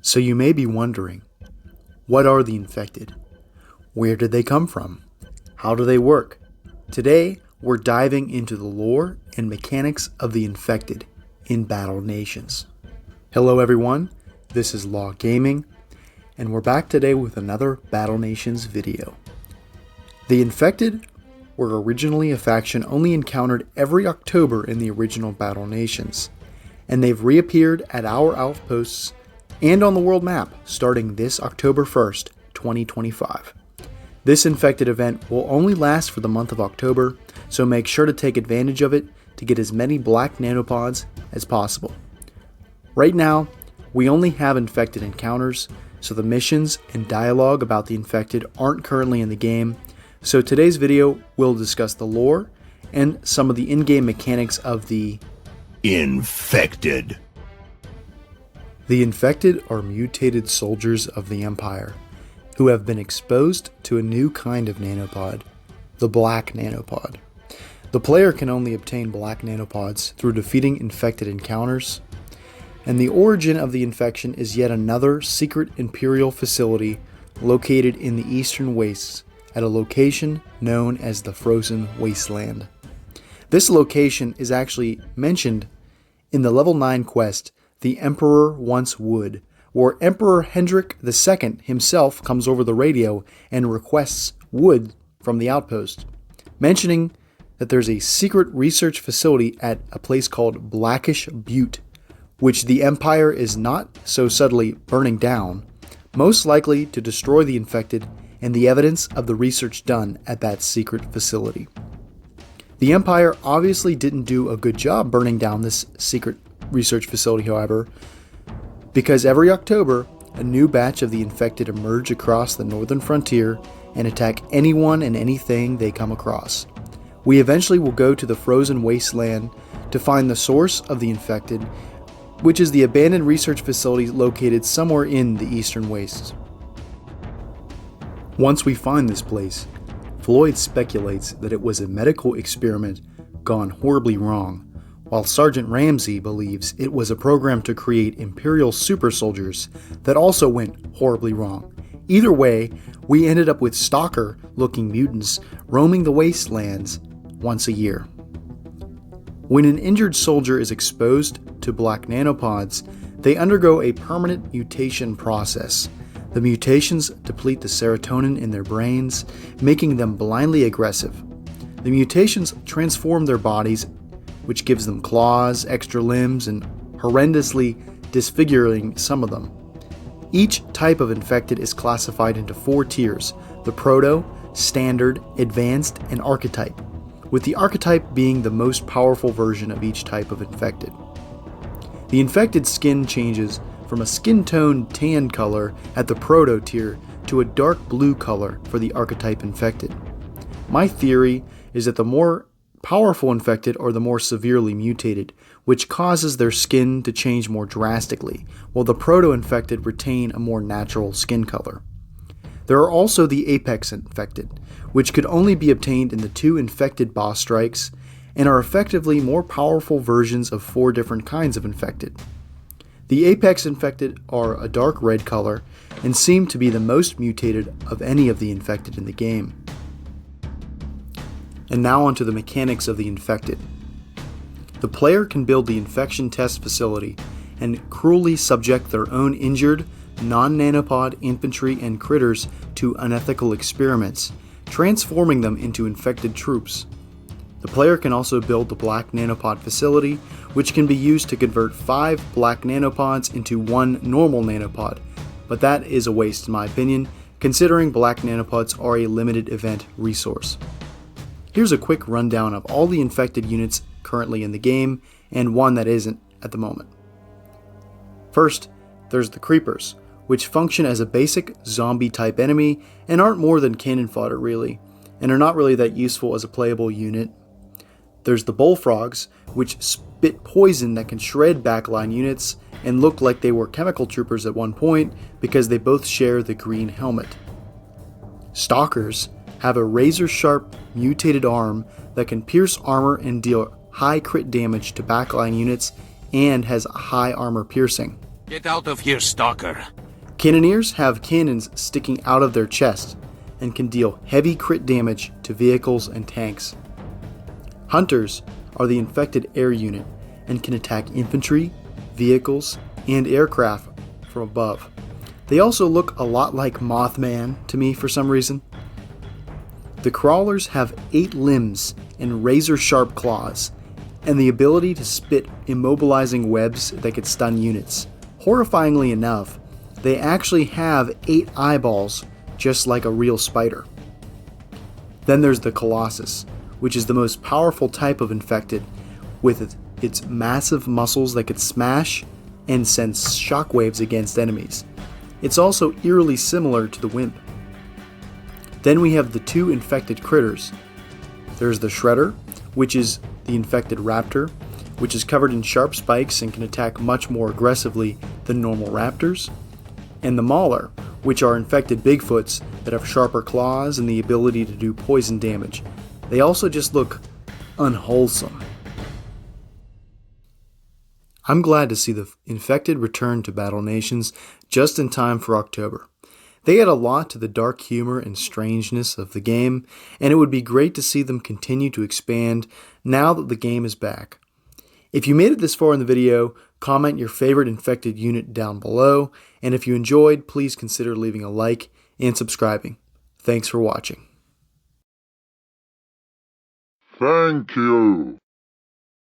So you may be wondering, what are the infected? Where did they come from? How do they work? Today, we're diving into the lore and mechanics of the infected in Battle Nations. Hello everyone, this is Law Gaming, and we're back today with another Battle Nations video. The infected were originally a faction only encountered every October in the original Battle Nations, and they've reappeared at our outposts and on the world map starting this October 1st, 2025. This infected event will only last for the month of October, so make sure to take advantage of it to get as many black nanopods as possible. Right now, we only have infected encounters, so the missions and dialogue about the infected aren't currently in the game, so today's video will discuss the lore and some of the in-game mechanics of the infected. The infected are mutated soldiers of the Empire who have been exposed to a new kind of nanopod, the black nanopod. The player can only obtain black nanopods through defeating infected encounters, and the origin of the infection is yet another secret Imperial facility located in the Eastern Wastes at a location known as the Frozen Wasteland. This location is actually mentioned in the level 9 quest, The Emperor Once Would, where Emperor Hendrik II himself comes over the radio and requests wood from the outpost, mentioning that there's a secret research facility at a place called Blackish Butte, which the Empire is not so subtly burning down, most likely to destroy the infected and the evidence of the research done at that secret facility. The Empire obviously didn't do a good job burning down this secret research facility, however, because every October, a new batch of the infected emerge across the northern frontier and attack anyone and anything they come across. We eventually will go to the Frozen Wasteland to find the source of the infected, which is the abandoned research facility located somewhere in the Eastern Wastes. Once we find this place, Floyd speculates that it was a medical experiment gone horribly wrong, while Sergeant Ramsey believes it was a program to create Imperial super soldiers that also went horribly wrong. Either way, we ended up with stalker-looking mutants roaming the wastelands once a year. When an injured soldier is exposed to black nanopods, they undergo a permanent mutation process. The mutations deplete the serotonin in their brains, making them blindly aggressive. The mutations transform their bodies, which gives them claws, extra limbs, and horrendously disfiguring some of them. Each type of infected is classified into 4 tiers: the Proto, Standard, Advanced, and Archetype, with the Archetype being the most powerful version of each type of infected. The infected skin changes from a skin tone tan color at the Proto tier to a dark blue color for the Archetype infected. My theory is that the more powerful infected are the more severely mutated, which causes their skin to change more drastically, while the proto-infected retain a more natural skin color. There are also the Apex infected, which could only be obtained in the 2 infected boss strikes, and are effectively more powerful versions of 4 different kinds of infected. The Apex infected are a dark red color, and seem to be the most mutated of any of the infected in the game. And now onto the mechanics of the infected. The player can build the infection test facility and cruelly subject their own injured, non-nanopod infantry and critters to unethical experiments, transforming them into infected troops. The player can also build the black nanopod facility, which can be used to convert 5 black nanopods into 1 normal nanopod, but that is a waste in my opinion, considering black nanopods are a limited event resource. Here's a quick rundown of all the infected units currently in the game, and one that isn't at the moment. First, there's the Creepers, which function as a basic zombie-type enemy and aren't more than cannon fodder really, and are not really that useful as a playable unit. There's the Bullfrogs, which spit poison that can shred backline units and look like they were chemical troopers at one point because they both share the green helmet. Stalkers have a razor-sharp mutated arm that can pierce armor and deal high crit damage to backline units and has high armor piercing. Get out of here, stalker. Cannoneers have cannons sticking out of their chest and can deal heavy crit damage to vehicles and tanks. Hunters are the infected air unit and can attack infantry, vehicles, and aircraft from above. They also look a lot like Mothman to me for some reason. The crawlers have 8 limbs and razor-sharp claws, and the ability to spit immobilizing webs that could stun units. Horrifyingly enough, they actually have 8 eyeballs, just like a real spider. Then there's the Colossus, which is the most powerful type of infected, with its massive muscles that could smash and send shockwaves against enemies. It's also eerily similar to the Wimp. Then we have the 2 infected critters. There's the Shredder, which is the infected raptor, which is covered in sharp spikes and can attack much more aggressively than normal raptors. And the Mauler, which are infected Bigfoots that have sharper claws and the ability to do poison damage. They also just look unwholesome. I'm glad to see the infected return to Battle Nations just in time for October. They add a lot to the dark humor and strangeness of the game, and it would be great to see them continue to expand now that the game is back. If you made it this far in the video, comment your favorite infected unit down below, and if you enjoyed, please consider leaving a like and subscribing. Thanks for watching. Thank you.